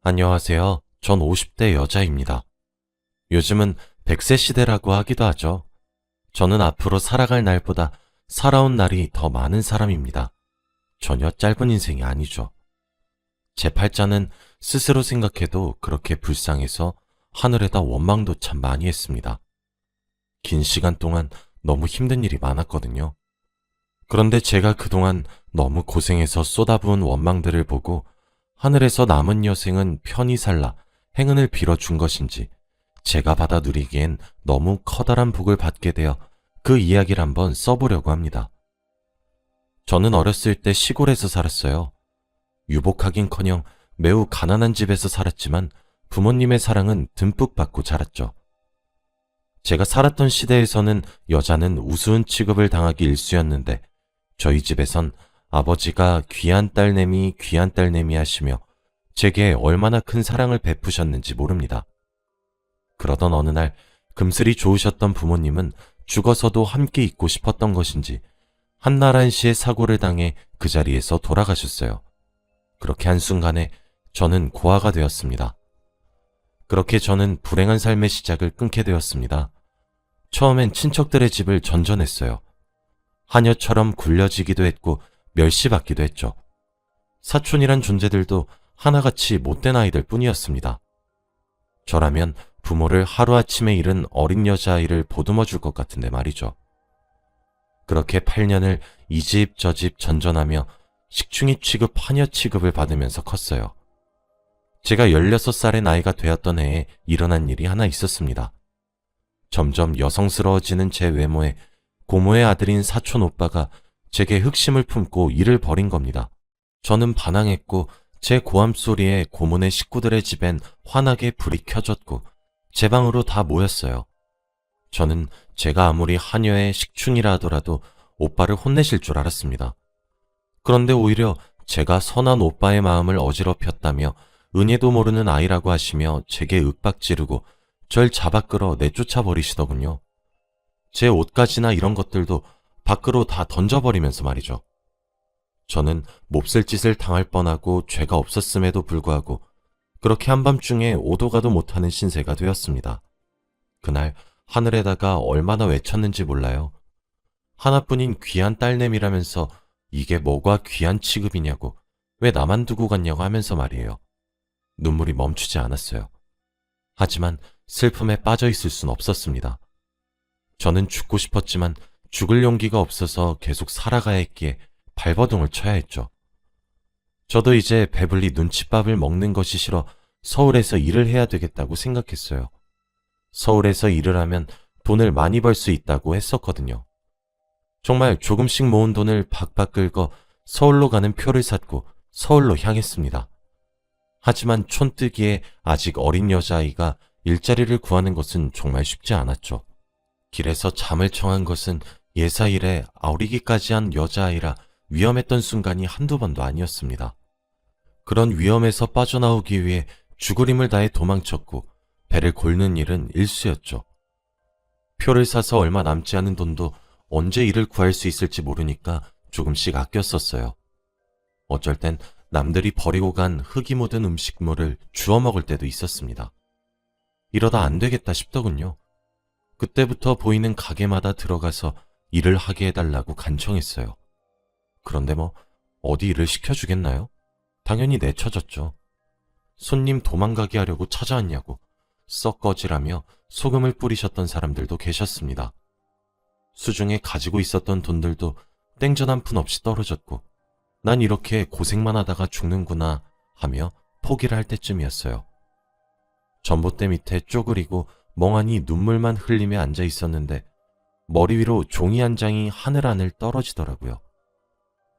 안녕하세요. 전 50대 여자입니다. 요즘은 100세 시대라고 하기도 하죠. 저는 앞으로 살아갈 날보다 살아온 날이 더 많은 사람입니다. 전혀 짧은 인생이 아니죠. 제 팔자는 스스로 생각해도 그렇게 불쌍해서 하늘에다 원망도 참 많이 했습니다. 긴 시간 동안 너무 힘든 일이 많았거든요. 그런데 제가 그동안 너무 고생해서 쏟아부은 원망들을 보고 하늘에서 남은 여생은 편히 살라 행운을 빌어준 것인지 제가 받아 누리기엔 너무 커다란 복을 받게 되어 그 이야기를 한번 써보려고 합니다. 저는 어렸을 때 시골에서 살았어요. 유복하긴커녕 매우 가난한 집에서 살았지만 부모님의 사랑은 듬뿍 받고 자랐죠. 제가 살았던 시대에서는 여자는 우스운 취급을 당하기 일쑤였는데 저희 집에선 아버지가 귀한 딸내미 하시며 제게 얼마나 큰 사랑을 베푸셨는지 모릅니다. 그러던 어느 날 금슬이 좋으셨던 부모님은 죽어서도 함께 있고 싶었던 것인지 한나라한시의 사고를 당해 그 자리에서 돌아가셨어요. 그렇게 한순간에 저는 고아가 되었습니다. 그렇게 저는 불행한 삶의 시작을 끊게 되었습니다. 처음엔 친척들의 집을 전전했어요. 하녀처럼 굴려지기도 했고 멸시받기도 했죠. 사촌이란 존재들도 하나같이 못된 아이들 뿐이었습니다. 저라면 부모를 하루아침에 잃은 어린 여자아이를 보듬어 줄 것 같은데 말이죠. 그렇게 8년을 이 집 저 집 전전하며 식충이 취급, 하녀 취급을 받으면서 컸어요. 제가 16살의 나이가 되었던 해에 일어난 일이 하나 있었습니다. 점점 여성스러워지는 제 외모에 고모의 아들인 사촌 오빠가 제게 흑심을 품고 일을 벌인 겁니다. 저는 반항했고 제 고함 소리에 고모네 식구들의 집엔 환하게 불이 켜졌고 제 방으로 다 모였어요. 저는 제가 아무리 하녀의 식충이라 하더라도 오빠를 혼내실 줄 알았습니다. 그런데 오히려 제가 선한 오빠의 마음을 어지럽혔다며 은혜도 모르는 아이라고 하시며 제게 윽박지르고 절 잡아 끌어 내쫓아 버리시더군요. 제 옷가지나 이런 것들도 밖으로 다 던져버리면서 말이죠. 저는 몹쓸 짓을 당할 뻔하고 죄가 없었음에도 불구하고 그렇게 한밤중에 오도 가도 못하는 신세가 되었습니다. 그날 하늘에다가 얼마나 외쳤는지 몰라요. 하나뿐인 귀한 딸내미라면서 이게 뭐가 귀한 취급이냐고, 왜 나만 두고 갔냐고 하면서 말이에요. 눈물이 멈추지 않았어요. 하지만 슬픔에 빠져 있을 순 없었습니다. 저는 죽고 싶었지만 죽을 용기가 없어서 계속 살아가야 했기에 발버둥을 쳐야 했죠. 저도 이제 배불리 눈칫밥을 먹는 것이 싫어 서울에서 일을 해야 되겠다고 생각했어요. 서울에서 일을 하면 돈을 많이 벌 수 있다고 했었거든요. 정말 조금씩 모은 돈을 박박 긁어 서울로 가는 표를 샀고 서울로 향했습니다. 하지만 촌뜨기에 아직 어린 여자아이가 일자리를 구하는 것은 정말 쉽지 않았죠. 길에서 잠을 청한 것은 예사일에 아우리기까지 한 여자아이라 위험했던 순간이 한두 번도 아니었습니다. 그런 위험에서 빠져나오기 위해 죽을 힘을 다해 도망쳤고 배를 골는 일은 일쑤였죠. 표를 사서 얼마 남지 않은 돈도 언제 일을 구할 수 있을지 모르니까 조금씩 아껴 썼어요. 어쩔 땐 남들이 버리고 간 흙이 묻은 음식물을 주워 먹을 때도 있었습니다. 이러다 안 되겠다 싶더군요. 그때부터 보이는 가게마다 들어가서 일을 하게 해달라고 간청했어요. 그런데 뭐 어디 일을 시켜주겠나요? 당연히 내쳐졌죠. 손님 도망가게 하려고 찾아왔냐고 썩 꺼지라며 소금을 뿌리셨던 사람들도 계셨습니다. 수중에 가지고 있었던 돈들도 땡전 한 푼 없이 떨어졌고 난 이렇게 고생만 하다가 죽는구나 하며 포기를 할 때쯤이었어요. 전봇대 밑에 쪼그리고 멍하니 눈물만 흘리며 앉아 있었는데 머리 위로 종이 한 장이 하늘하늘 떨어지더라고요.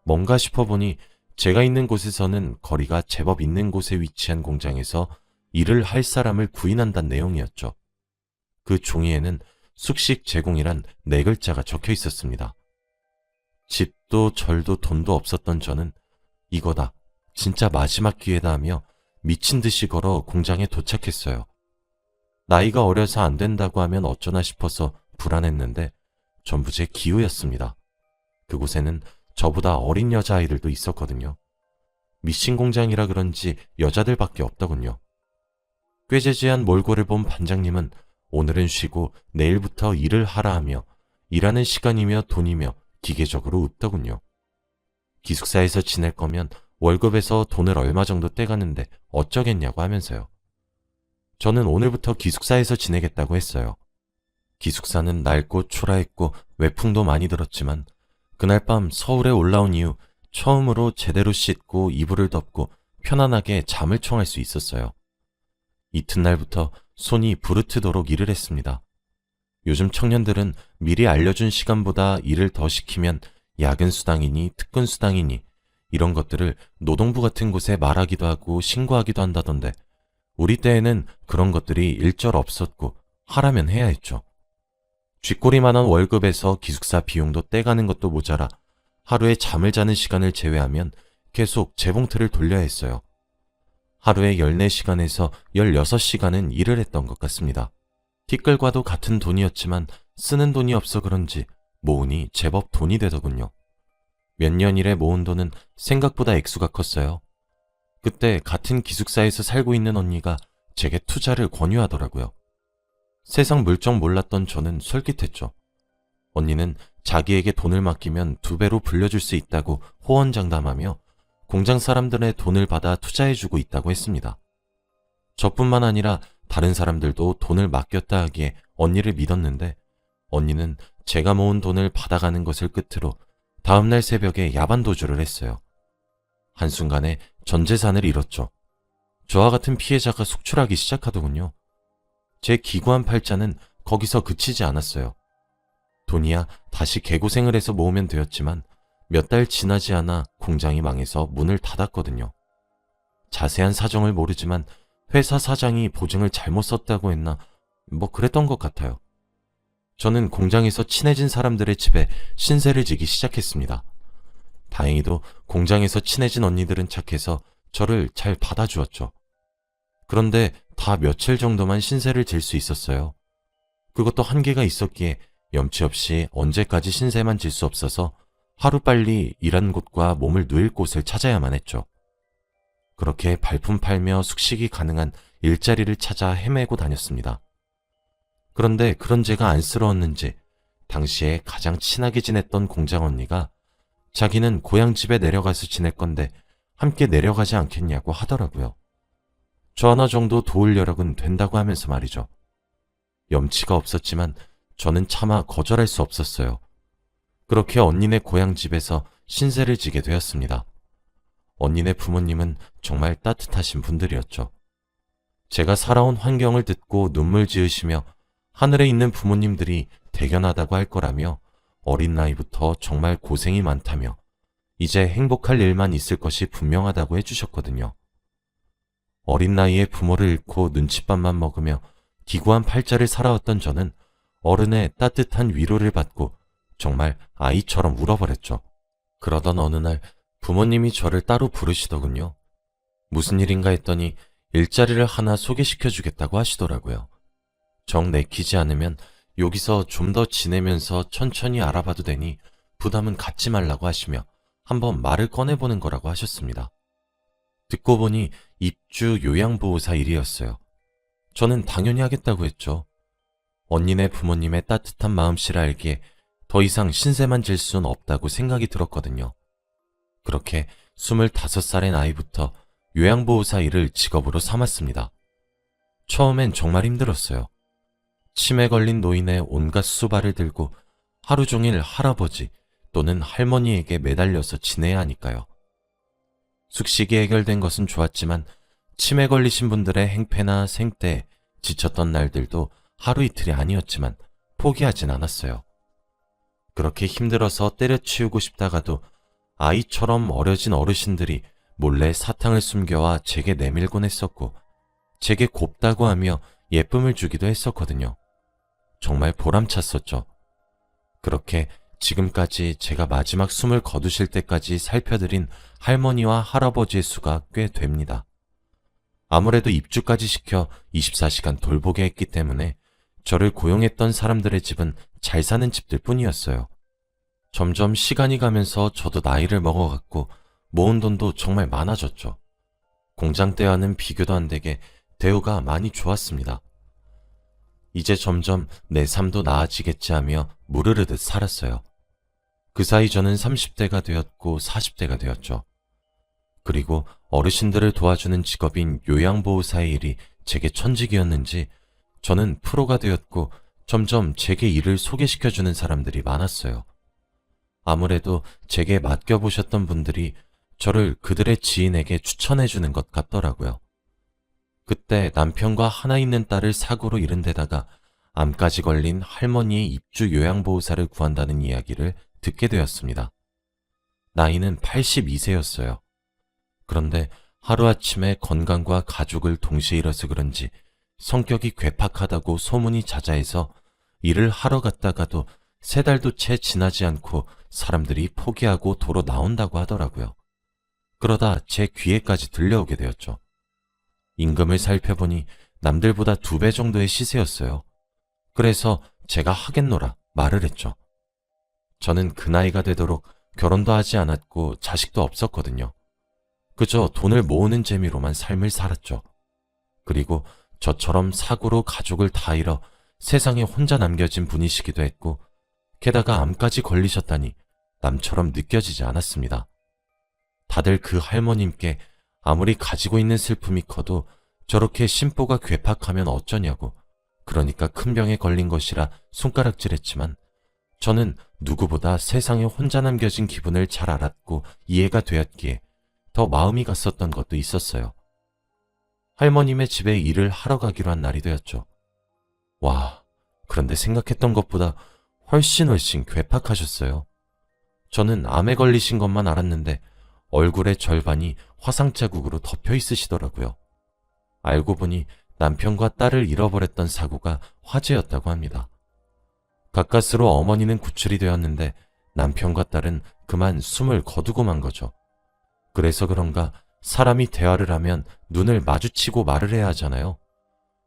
뭔가 싶어보니 제가 있는 곳에서는 거리가 제법 있는 곳에 위치한 공장에서 일을 할 사람을 구인한다는 내용이었죠. 그 종이에는 숙식 제공이란 4글자가 적혀 있었습니다. 집도 절도 돈도 없었던 저는 이거다, 진짜 마지막 기회다 하며 미친 듯이 걸어 공장에 도착했어요. 나이가 어려서 안 된다고 하면 어쩌나 싶어서 불안했는데 전부 제 기우였습니다. 그곳에는 저보다 어린 여자아이들도 있었거든요. 미싱 공장이라 그런지 여자들밖에 없더군요. 꾀재재한 몰골을 본 반장님은 오늘은 쉬고 내일부터 일을 하라 하며 일하는 시간이며 돈이며 기계적으로 웃더군요. 기숙사에서 지낼 거면 월급에서 돈을 얼마 정도 떼가는데 어쩌겠냐고 하면서요. 저는 오늘부터 기숙사에서 지내겠다고 했어요. 기숙사는 낡고 초라했고 외풍도 많이 들었지만 그날 밤 서울에 올라온 이후 처음으로 제대로 씻고 이불을 덮고 편안하게 잠을 청할 수 있었어요. 이튿날부터 손이 부르트도록 일을 했습니다. 요즘 청년들은 미리 알려준 시간보다 일을 더 시키면 야근 수당이니 특근 수당이니 이런 것들을 노동부 같은 곳에 말하기도 하고 신고하기도 한다던데 우리 때에는 그런 것들이 일절 없었고 하라면 해야 했죠. 쥐꼬리만한 월급에서 기숙사 비용도 떼가는 것도 모자라 하루에 잠을 자는 시간을 제외하면 계속 재봉틀을 돌려야 했어요. 하루에 14시간에서 16시간은 일을 했던 것 같습니다. 티끌과도 같은 돈이었지만 쓰는 돈이 없어 그런지 모으니 제법 돈이 되더군요. 몇 년 일에 모은 돈은 생각보다 액수가 컸어요. 그때 같은 기숙사에서 살고 있는 언니가 제게 투자를 권유하더라고요. 세상 물정 몰랐던 저는 솔깃했죠. 언니는 자기에게 돈을 맡기면 2배로 불려줄 수 있다고 호언장담하며 공장 사람들의 돈을 받아 투자해주고 있다고 했습니다. 저뿐만 아니라 다른 사람들도 돈을 맡겼다 하기에 언니를 믿었는데 언니는 제가 모은 돈을 받아가는 것을 끝으로 다음날 새벽에 야반도주를 했어요. 한순간에 전 재산을 잃었죠. 저와 같은 피해자가 속출하기 시작하더군요. 제 기구한 팔자는 거기서 그치지 않았어요. 돈이야 다시 개고생을 해서 모으면 되었지만 몇 달 지나지 않아 공장이 망해서 문을 닫았거든요. 자세한 사정을 모르지만 회사 사장이 보증을 잘못 썼다고 했나 뭐 그랬던 것 같아요. 저는 공장에서 친해진 사람들의 집에 신세를 지기 시작했습니다. 다행히도 공장에서 친해진 언니들은 착해서 저를 잘 받아주었죠. 그런데 다 며칠 정도만 신세를 질 수 있었어요. 그것도 한계가 있었기에 염치 없이 언제까지 신세만 질 수 없어서 하루빨리 일한 곳과 몸을 누일 곳을 찾아야만 했죠. 그렇게 발품 팔며 숙식이 가능한 일자리를 찾아 헤매고 다녔습니다. 그런데 그런 제가 안쓰러웠는지 당시에 가장 친하게 지냈던 공장 언니가 자기는 고향집에 내려가서 지낼 건데 함께 내려가지 않겠냐고 하더라고요. 저 하나 정도 도울 여력은 된다고 하면서 말이죠. 염치가 없었지만 저는 차마 거절할 수 없었어요. 그렇게 언니네 고향집에서 신세를 지게 되었습니다. 언니네 부모님은 정말 따뜻하신 분들이었죠. 제가 살아온 환경을 듣고 눈물 지으시며 하늘에 있는 부모님들이 대견하다고 할 거라며 어린 나이부터 정말 고생이 많다며 이제 행복할 일만 있을 것이 분명하다고 해주셨거든요. 어린 나이에 부모를 잃고 눈칫밥만 먹으며 기구한 팔자를 살아왔던 저는 어른의 따뜻한 위로를 받고 정말 아이처럼 울어버렸죠. 그러던 어느 날 부모님이 저를 따로 부르시더군요. 무슨 일인가 했더니 일자리를 하나 소개시켜주겠다고 하시더라고요. 정 내키지 않으면 여기서 좀 더 지내면서 천천히 알아봐도 되니 부담은 갖지 말라고 하시며 한번 말을 꺼내보는 거라고 하셨습니다. 듣고 보니 입주 요양보호사 일이었어요. 저는 당연히 하겠다고 했죠. 언니네 부모님의 따뜻한 마음씨를 알기에 더 이상 신세만 질 수는 없다고 생각이 들었거든요. 그렇게 25살의 나이부터 요양보호사 일을 직업으로 삼았습니다. 처음엔 정말 힘들었어요. 치매 걸린 노인의 온갖 수발을 들고 하루 종일 할아버지 또는 할머니에게 매달려서 지내야 하니까요. 숙식이 해결된 것은 좋았지만 치매 걸리신 분들의 행패나 생떼에 지쳤던 날들도 하루 이틀이 아니었지만 포기하진 않았어요. 그렇게 힘들어서 때려치우고 싶다가도 아이처럼 어려진 어르신들이 몰래 사탕을 숨겨와 제게 내밀곤 했었고 제게 곱다고 하며 예쁨을 주기도 했었거든요. 정말 보람찼었죠. 그렇게 지금까지 제가 마지막 숨을 거두실 때까지 살펴드린 할머니와 할아버지의 수가 꽤 됩니다. 아무래도 입주까지 시켜 24시간 돌보게 했기 때문에 저를 고용했던 사람들의 집은 잘 사는 집들 뿐이었어요. 점점 시간이 가면서 저도 나이를 먹어갔고 모은 돈도 정말 많아졌죠. 공장 때와는 비교도 안 되게 대우가 많이 좋았습니다. 이제 점점 내 삶도 나아지겠지 하며 무르르듯 살았어요. 그 사이 저는 30대가 되었고 40대가 되었죠. 그리고 어르신들을 도와주는 직업인 요양보호사의 일이 제게 천직이었는지 저는 프로가 되었고 점점 제게 일을 소개시켜주는 사람들이 많았어요. 아무래도 제게 맡겨보셨던 분들이 저를 그들의 지인에게 추천해주는 것 같더라고요. 그때 남편과 하나 있는 딸을 사고로 잃은 데다가 암까지 걸린 할머니의 입주 요양보호사를 구한다는 이야기를 듣게 되었습니다. 나이는 82세였어요. 그런데 하루아침에 건강과 가족을 동시에 잃어서 그런지 성격이 괴팍하다고 소문이 자자해서 일을 하러 갔다가도 3달도 채 지나지 않고 사람들이 포기하고 도로 나온다고 하더라고요. 그러다 제 귀에까지 들려오게 되었죠. 임금을 살펴보니 남들보다 2배 정도의 시세였어요. 그래서 제가 하겠노라 말을 했죠. 저는 그 나이가 되도록 결혼도 하지 않았고 자식도 없었거든요. 그저 돈을 모으는 재미로만 삶을 살았죠. 그리고 저처럼 사고로 가족을 다 잃어 세상에 혼자 남겨진 분이시기도 했고 게다가 암까지 걸리셨다니 남처럼 느껴지지 않았습니다. 다들 그 할머님께 아무리 가지고 있는 슬픔이 커도 저렇게 심보가 괴팍하면 어쩌냐고, 그러니까 큰 병에 걸린 것이라 손가락질했지만 저는 누구보다 세상에 혼자 남겨진 기분을 잘 알았고 이해가 되었기에 더 마음이 갔었던 것도 있었어요. 할머님의 집에 일을 하러 가기로 한 날이 되었죠. 와, 그런데 생각했던 것보다 훨씬 괴팍하셨어요. 저는 암에 걸리신 것만 알았는데 얼굴의 절반이 화상 자국으로 덮여 있으시더라고요. 알고 보니 남편과 딸을 잃어버렸던 사고가 화제였다고 합니다. 가까스로 어머니는 구출이 되었는데 남편과 딸은 그만 숨을 거두고 만 거죠. 그래서 그런가 사람이 대화를 하면 눈을 마주치고 말을 해야 하잖아요.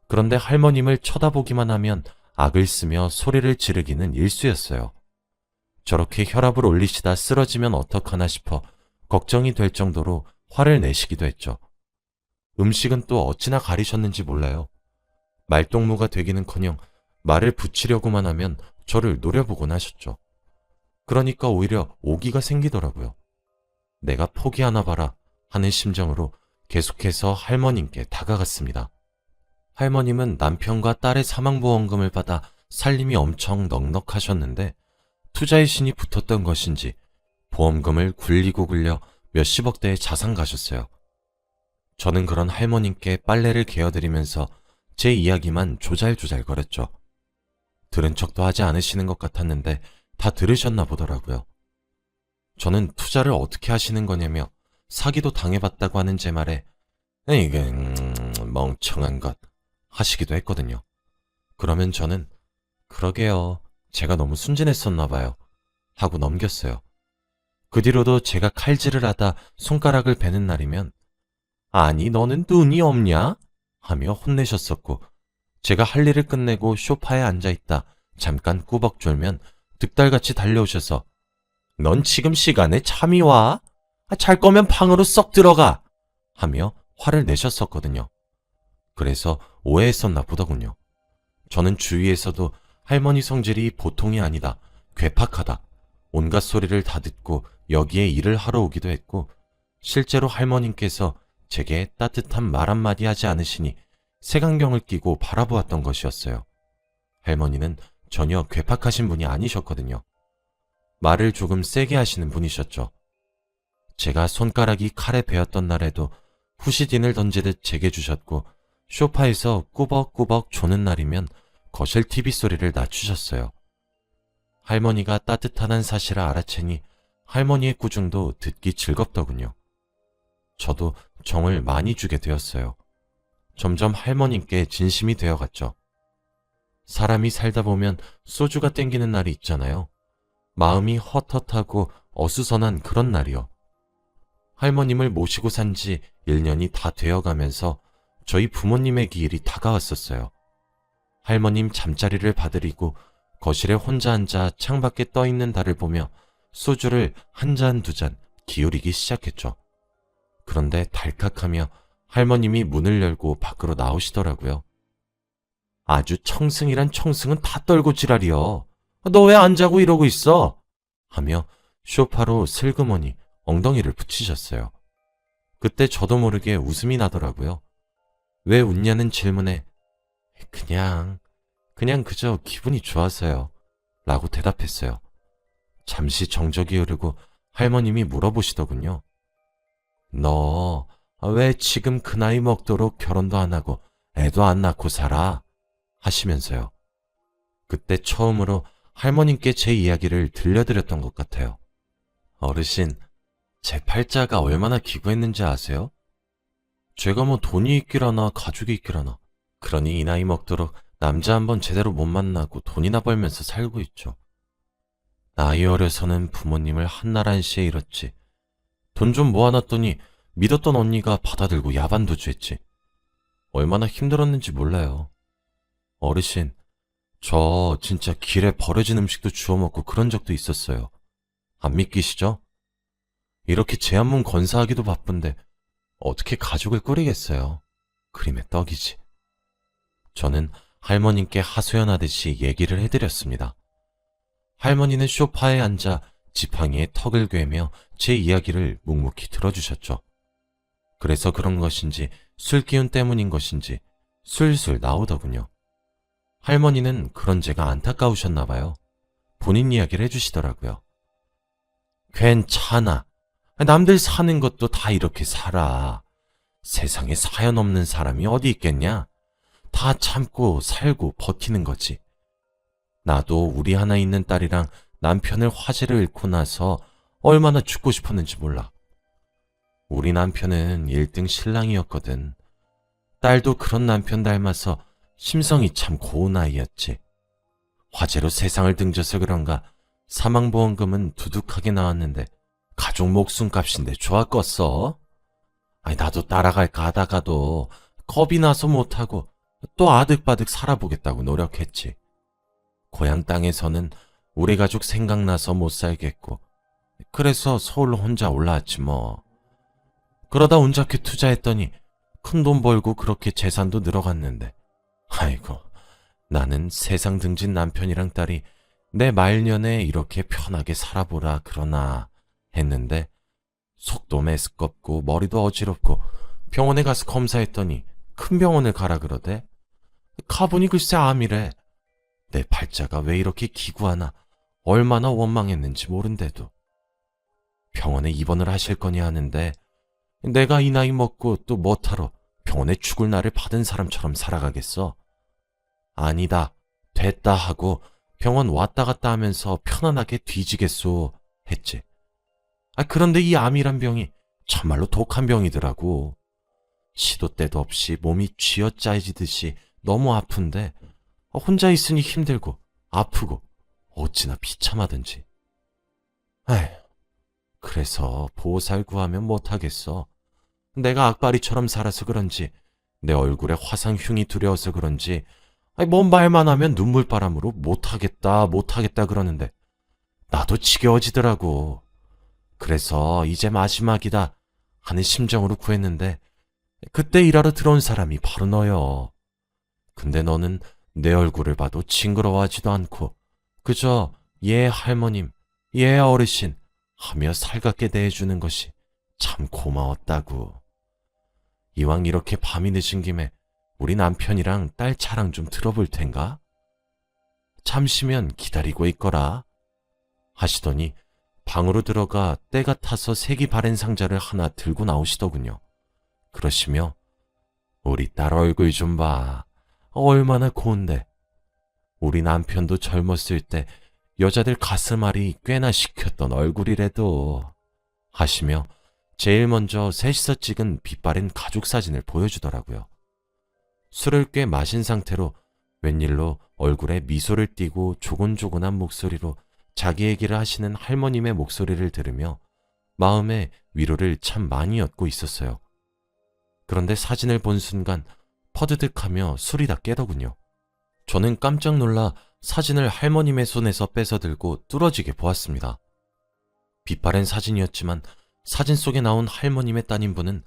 그런데 할머님을 쳐다보기만 하면 악을 쓰며 소리를 지르기는 일쑤였어요. 저렇게 혈압을 올리시다 쓰러지면 어떡하나 싶어 걱정이 될 정도로 화를 내시기도 했죠. 음식은 또 어찌나 가리셨는지 몰라요. 말동무가 되기는커녕 말을 붙이려고만 하면 저를 노려보곤 하셨죠. 그러니까 오히려 오기가 생기더라고요. 내가 포기하나 봐라 하는 심정으로 계속해서 할머님께 다가갔습니다. 할머님은 남편과 딸의 사망보험금을 받아 살림이 엄청 넉넉하셨는데 투자의 신이 붙었던 것인지 보험금을 굴리고 굴려 몇십억 대의 자산 가셨어요. 저는 그런 할머님께 빨래를 개어드리면서 제 이야기만 조잘조잘 거렸죠. 들은 척도 하지 않으시는 것 같았는데 다 들으셨나 보더라고요. 저는 투자를 어떻게 하시는 거냐며 사기도 당해봤다고 하는 제 말에 이게 멍청한 것 하시기도 했거든요. 그러면 저는 그러게요. 제가 너무 순진했었나 봐요. 하고 넘겼어요. 그 뒤로도 제가 칼질을 하다 손가락을 베는 날이면 아니 너는 눈이 없냐? 하며 혼내셨었고 제가 할 일을 끝내고 소파에 앉아있다 잠깐 꾸벅 졸면 득달같이 달려오셔서 넌 지금 시간에 잠이 와? 잘 거면 방으로 썩 들어가! 하며 화를 내셨었거든요. 그래서 오해했었나 보더군요. 저는 주위에서도 할머니 성질이 보통이 아니다, 괴팍하다, 온갖 소리를 다 듣고 여기에 일을 하러 오기도 했고 실제로 할머님께서 제게 따뜻한 말 한마디 하지 않으시니 색안경을 끼고 바라보았던 것이었어요. 할머니는 전혀 괴팍하신 분이 아니셨거든요. 말을 조금 세게 하시는 분이셨죠. 제가 손가락이 칼에 베었던 날에도 후시딘을 던지듯 제게 주셨고 소파에서 꾸벅꾸벅 조는 날이면 거실 TV 소리를 낮추셨어요. 할머니가 따뜻하다는 사실을 알아채니 할머니의 꾸중도 듣기 즐겁더군요. 저도 정을 많이 주게 되었어요. 점점 할머님께 진심이 되어갔죠. 사람이 살다 보면 소주가 땡기는 날이 있잖아요. 마음이 헛헛하고 어수선한 그런 날이요. 할머님을 모시고 산 지 1년이 다 되어가면서 저희 부모님의 기일이 다가왔었어요. 할머님 잠자리를 봐드리고 거실에 혼자 앉아 창밖에 떠있는 달을 보며 소주를 한 잔, 2잔 기울이기 시작했죠. 그런데 달칵하며 할머님이 문을 열고 밖으로 나오시더라고요. 아주 청승이란 청승은 다 떨고 지랄이여. 너 왜 안 자고 이러고 있어? 하며 소파로 슬그머니 엉덩이를 붙이셨어요. 그때 저도 모르게 웃음이 나더라고요. 왜 웃냐는 질문에 그냥 그저 기분이 좋아서요. 라고 대답했어요. 잠시 정적이 흐르고 할머님이 물어보시더군요. 너 왜 지금 그 나이 먹도록 결혼도 안 하고 애도 안 낳고 살아? 하시면서요. 그때 처음으로 할머님께 제 이야기를 들려드렸던 것 같아요. 어르신, 제 팔자가 얼마나 기구했는지 아세요? 제가 뭐 돈이 있기라나 가족이 있기라나. 그러니 이 나이 먹도록 남자 한번 제대로 못 만나고 돈이나 벌면서 살고 있죠. 나이 어려서는 부모님을 한날 한시에 잃었지. 돈 좀 모아놨더니 믿었던 언니가 받아들고 야반도주했지. 얼마나 힘들었는지 몰라요. 어르신, 저 진짜 길에 버려진 음식도 주워 먹고 그런 적도 있었어요. 안 믿기시죠? 이렇게 제 한 몸 건사하기도 바쁜데 어떻게 가족을 꾸리겠어요? 그림의 떡이지. 저는 할머님께 하소연하듯이 얘기를 해드렸습니다. 할머니는 소파에 앉아 지팡이에 턱을 괴며 제 이야기를 묵묵히 들어주셨죠. 그래서 그런 것인지 술 기운 때문인 것인지 술술 나오더군요. 할머니는 그런 제가 안타까우셨나 봐요. 본인 이야기를 해주시더라고요. 괜찮아. 남들 사는 것도 다 이렇게 살아. 세상에 사연 없는 사람이 어디 있겠냐? 다 참고 살고 버티는 거지. 나도 우리 하나 있는 딸이랑 남편을 화재를 잃고 나서 얼마나 죽고 싶었는지 몰라. 우리 남편은 1등 신랑이었거든. 딸도 그런 남편 닮아서 심성이 참 고운 아이였지. 화재로 세상을 등져서 그런가 사망보험금은 두둑하게 나왔는데 가족 목숨값인데 좋았겠어? 아니 나도 따라갈까 하다가도 겁이 나서 못하고 또 아득바득 살아보겠다고 노력했지. 고향 땅에서는 우리 가족 생각나서 못 살겠고 그래서 서울로 혼자 올라왔지 뭐. 그러다 운 좋게 투자했더니 큰 돈 벌고 그렇게 재산도 늘어갔는데 아이고 나는 세상 등진 남편이랑 딸이 내 말년에 이렇게 편하게 살아보라 그러나 했는데 속도 메스껍고 머리도 어지럽고 병원에 가서 검사했더니 큰 병원을 가라 그러대. 가보니 글쎄 암이래. 내 팔자가 왜 이렇게 기구하나 얼마나 원망했는지 모른대도. 병원에 입원을 하실 거냐 하는데 내가 이 나이 먹고 또 뭐하러 병원에 죽을 날을 받은 사람처럼 살아가겠어. 아니다 됐다 하고 병원 왔다 갔다 하면서 편안하게 뒤지겠소 했지. 그런데 이 암이란 병이 참말로 독한 병이더라고. 시도 때도 없이 몸이 쥐어짜지듯이 너무 아픈데 혼자 있으니 힘들고 아프고 어찌나 비참하든지. 에휴, 그래서 보살 구하면 못하겠어. 내가 악바리처럼 살아서 그런지 내 얼굴에 화상 흉이 두려워서 그런지 뭔 말만 하면 눈물바람으로 못하겠다 그러는데 나도 지겨워지더라고. 그래서 이제 마지막이다 하는 심정으로 구했는데 그때 일하러 들어온 사람이 바로 너요. 근데 너는 내 얼굴을 봐도 징그러워하지도 않고 그저 예 할머님, 예 어르신 하며 살갑게 대해주는 것이 참 고마웠다고. 이왕 이렇게 밤이 늦은 김에 우리 남편이랑 딸 차랑 좀 들어볼 텐가? 잠시면 기다리고 있거라 하시더니 방으로 들어가 때가 타서 색이 바랜 상자를 하나 들고 나오시더군요. 그러시며 우리 딸 얼굴 좀 봐. 얼마나 고운데. 우리 남편도 젊었을 때 여자들 가슴앓이 꽤나 시켰던 얼굴이래도 하시며 제일 먼저 셋이서 찍은 빛바랜 가족 사진을 보여주더라고요. 술을 꽤 마신 상태로 웬일로 얼굴에 미소를 띠고 조곤조곤한 목소리로 자기 얘기를 하시는 할머님의 목소리를 들으며 마음의 위로를 참 많이 얻고 있었어요. 그런데 사진을 본 순간 퍼드득하며 술이 다 깨더군요. 저는 깜짝 놀라 사진을 할머님의 손에서 뺏어 들고 뚫어지게 보았습니다. 빛바랜 사진이었지만 사진 속에 나온 할머님의 따님분은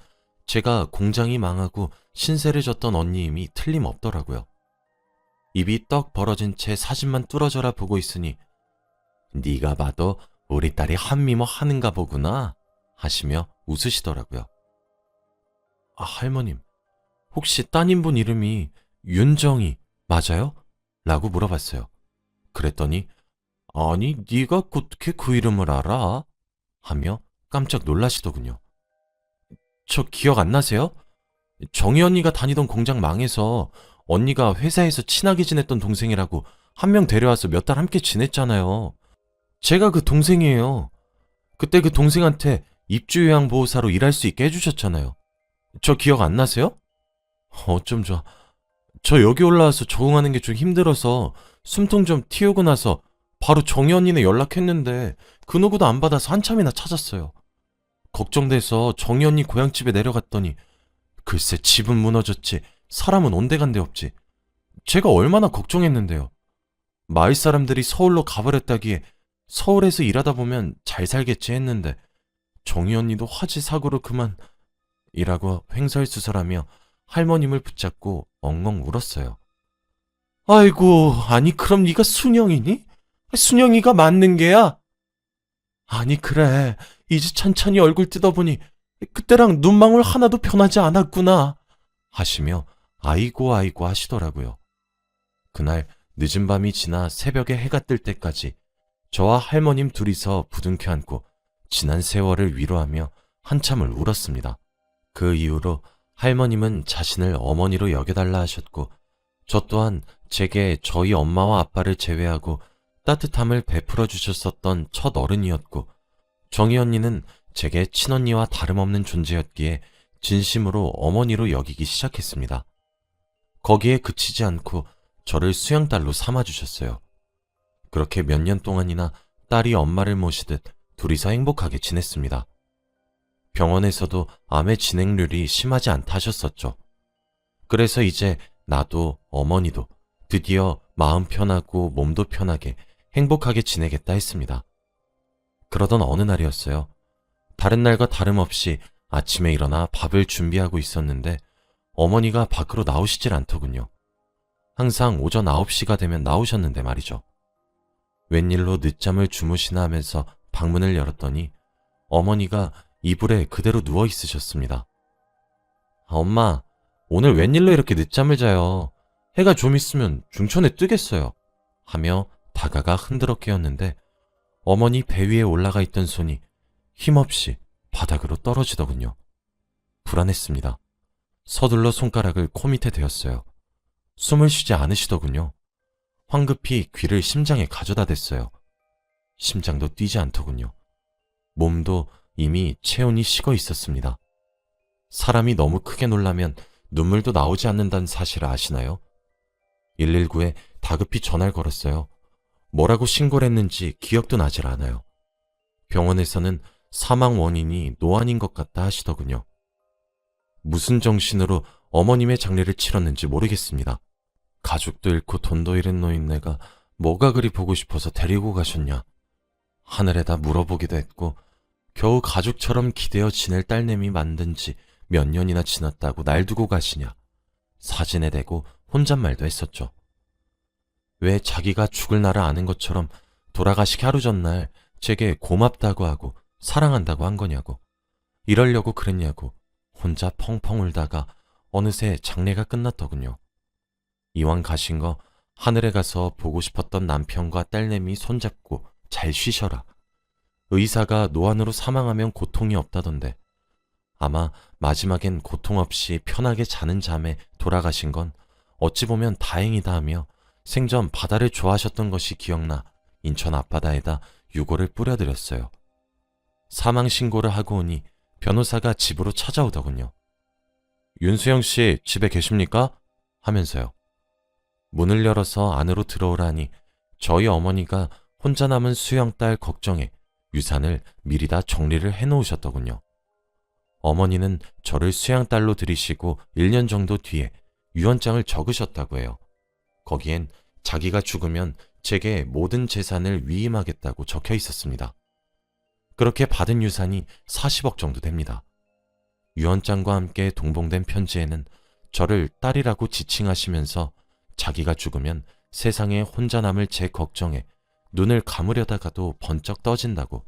제가 공장이 망하고 신세를 졌던 언니임이 틀림없더라고요. 입이 떡 벌어진 채 사진만 뚫어져라 보고 있으니 네가 봐도 우리 딸이 한미모 하는가 보구나 하시며 웃으시더라고요. 아, 할머님, 혹시 따님분 이름이 윤정이 맞아요? 라고 물어봤어요. 그랬더니 아니 네가 어떻게 그 이름을 알아? 하며 깜짝 놀라시더군요. 저 기억 안 나세요? 정희 언니가 다니던 공장 망해서 언니가 회사에서 친하게 지냈던 동생이라고 한 명 데려와서 몇 달 함께 지냈잖아요. 제가 그 동생이에요. 그때 그 동생한테 입주요양보호사로 일할 수 있게 해주셨잖아요. 저 기억 안 나세요? 어쩜 좋아. 저 여기 올라와서 적응하는 게 좀 힘들어서 숨통 좀 틔우고 나서 바로 정희 언니네 연락했는데 그 누구도 안 받아서 한참이나 찾았어요. 걱정돼서 정희 언니 고향집에 내려갔더니 글쎄 집은 무너졌지 사람은 온데간데 없지. 제가 얼마나 걱정했는데요. 마을 사람들이 서울로 가버렸다기에 서울에서 일하다 보면 잘 살겠지 했는데 정희 언니도 화재 사고로 그만 이라고 횡설수설하며 할머님을 붙잡고 엉엉 울었어요. 아이고, 아니 그럼 네가 순영이니? 순영이가 맞는 게야? 아니 그래, 이제 천천히 얼굴 뜯어보니 그때랑 눈망울 하나도 변하지 않았구나 하시며 아이고 아이고 하시더라고요. 그날 늦은 밤이 지나 새벽에 해가 뜰 때까지 저와 할머님 둘이서 부둥켜 안고 지난 세월을 위로하며 한참을 울었습니다. 그 이후로 할머님은 자신을 어머니로 여겨달라 하셨고 저 또한 제게 저희 엄마와 아빠를 제외하고 따뜻함을 베풀어 주셨었던 첫 어른이었고 정희 언니는 제게 친언니와 다름없는 존재였기에 진심으로 어머니로 여기기 시작했습니다. 거기에 그치지 않고 저를 수양딸로 삼아주셨어요. 그렇게 몇 년 동안이나 딸이 엄마를 모시듯 둘이서 행복하게 지냈습니다. 병원에서도 암의 진행률이 심하지 않다 하셨었죠. 그래서 이제 나도 어머니도 드디어 마음 편하고 몸도 편하게 행복하게 지내겠다 했습니다. 그러던 어느 날이었어요. 다른 날과 다름없이 아침에 일어나 밥을 준비하고 있었는데 어머니가 밖으로 나오시질 않더군요. 항상 오전 9시가 되면 나오셨는데 말이죠. 웬일로 늦잠을 주무시나 하면서 방문을 열었더니 어머니가 이불에 그대로 누워 있으셨습니다. 엄마, 오늘 웬일로 이렇게 늦잠을 자요? 해가 좀 있으면 중천에 뜨겠어요. 하며 다가가 흔들어 깨웠는데 어머니 배 위에 올라가 있던 손이 힘없이 바닥으로 떨어지더군요. 불안했습니다. 서둘러 손가락을 코 밑에 대었어요. 숨을 쉬지 않으시더군요. 황급히 귀를 심장에 가져다 댔어요. 심장도 뛰지 않더군요. 몸도 이미 체온이 식어 있었습니다. 사람이 너무 크게 놀라면 눈물도 나오지 않는다는 사실을 아시나요? 119에 다급히 전화를 걸었어요. 뭐라고 신고를 했는지 기억도 나질 않아요. 병원에서는 사망 원인이 노안인 것 같다 하시더군요. 무슨 정신으로 어머님의 장례를 치렀는지 모르겠습니다. 가족도 잃고 돈도 잃은 노인네가 뭐가 그리 보고 싶어서 데리고 가셨냐. 하늘에다 물어보기도 했고 겨우 가족처럼 기대어 지낼 딸내미 만든 지 몇 년이나 지났다고 날 두고 가시냐. 사진에 대고 혼잣말도 했었죠. 왜 자기가 죽을 날을 아는 것처럼 돌아가시기 하루 전날 제게 고맙다고 하고 사랑한다고 한 거냐고. 이러려고 그랬냐고 혼자 펑펑 울다가 어느새 장례가 끝났더군요. 이왕 가신 거 하늘에 가서 보고 싶었던 남편과 딸내미 손잡고 잘 쉬셔라. 의사가 노안으로 사망하면 고통이 없다던데 아마 마지막엔 고통 없이 편하게 자는 잠에 돌아가신 건 어찌 보면 다행이다 하며 생전 바다를 좋아하셨던 것이 기억나 인천 앞바다에다 유골을 뿌려드렸어요. 사망 신고를 하고 오니 변호사가 집으로 찾아오더군요. 윤수영 씨 집에 계십니까? 하면서요. 문을 열어서 안으로 들어오라니 저희 어머니가 혼자 남은 수영 딸 걱정에 유산을 미리 다 정리를 해놓으셨더군요. 어머니는 저를 수양딸로 들이시고 1년 정도 뒤에 유언장을 적으셨다고 해요. 거기엔 자기가 죽으면 제게 모든 재산을 위임하겠다고 적혀 있었습니다. 그렇게 받은 유산이 40억 정도 됩니다. 유언장과 함께 동봉된 편지에는 저를 딸이라고 지칭하시면서 자기가 죽으면 세상에 혼자 남을 제 걱정에 눈을 감으려다가도 번쩍 떠진다고,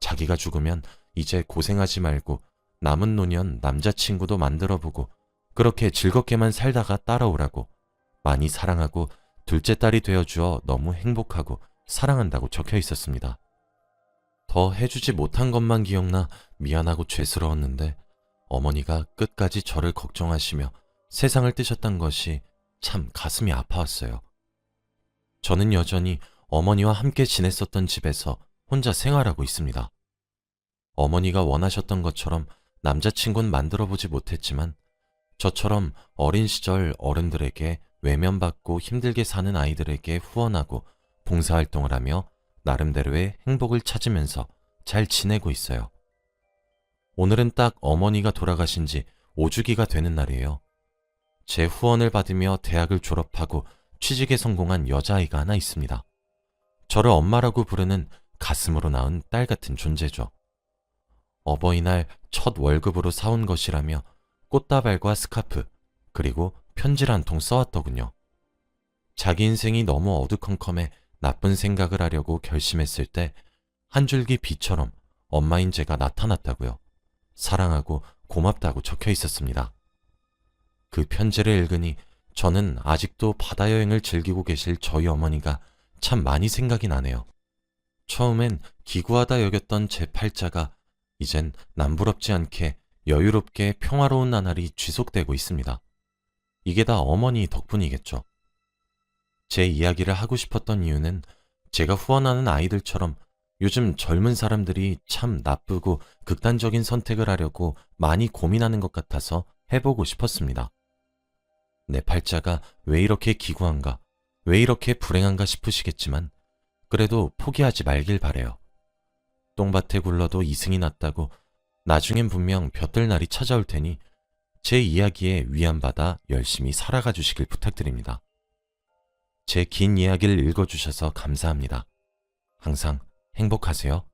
자기가 죽으면 이제 고생하지 말고 남은 노년 남자친구도 만들어보고 그렇게 즐겁게만 살다가 따라오라고, 많이 사랑하고 둘째 딸이 되어주어 너무 행복하고 사랑한다고 적혀 있었습니다. 더 해주지 못한 것만 기억나 미안하고 죄스러웠는데 어머니가 끝까지 저를 걱정하시며 세상을 뜨셨던 것이 참 가슴이 아파왔어요. 저는 여전히 어머니와 함께 지냈었던 집에서 혼자 생활하고 있습니다. 어머니가 원하셨던 것처럼 남자친구는 만들어보지 못했지만 저처럼 어린 시절 어른들에게 외면받고 힘들게 사는 아이들에게 후원하고 봉사활동을 하며 나름대로의 행복을 찾으면서 잘 지내고 있어요. 오늘은 딱 어머니가 돌아가신 지 5주기가 되는 날이에요. 제 후원을 받으며 대학을 졸업하고 취직에 성공한 여자아이가 하나 있습니다. 저를 엄마라고 부르는 가슴으로 낳은 딸 같은 존재죠. 어버이날 첫 월급으로 사온 것이라며 꽃다발과 스카프, 그리고 편지를 한 통 써왔더군요. 자기 인생이 너무 어두컴컴해 나쁜 생각을 하려고 결심했을 때 한 줄기 빛처럼 엄마인 제가 나타났다고요. 사랑하고 고맙다고 적혀 있었습니다. 그 편지를 읽으니 저는 아직도 바다 여행을 즐기고 계실 저희 어머니가 참 많이 생각이 나네요. 처음엔 기구하다 여겼던 제 팔자가 이젠 남부럽지 않게 여유롭게 평화로운 나날이 지속되고 있습니다. 이게 다 어머니 덕분이겠죠. 제 이야기를 하고 싶었던 이유는 제가 후원하는 아이들처럼 요즘 젊은 사람들이 참 나쁘고 극단적인 선택을 하려고 많이 고민하는 것 같아서 해보고 싶었습니다. 내 팔자가 왜 이렇게 기구한가, 왜 이렇게 불행한가 싶으시겠지만 그래도 포기하지 말길 바래요. 똥밭에 굴러도 이승이 났다고 나중엔 분명 볕들 날이 찾아올 테니 제 이야기에 위안받아 열심히 살아가 주시길 부탁드립니다. 제 긴 이야기를 읽어주셔서 감사합니다. 항상 행복하세요.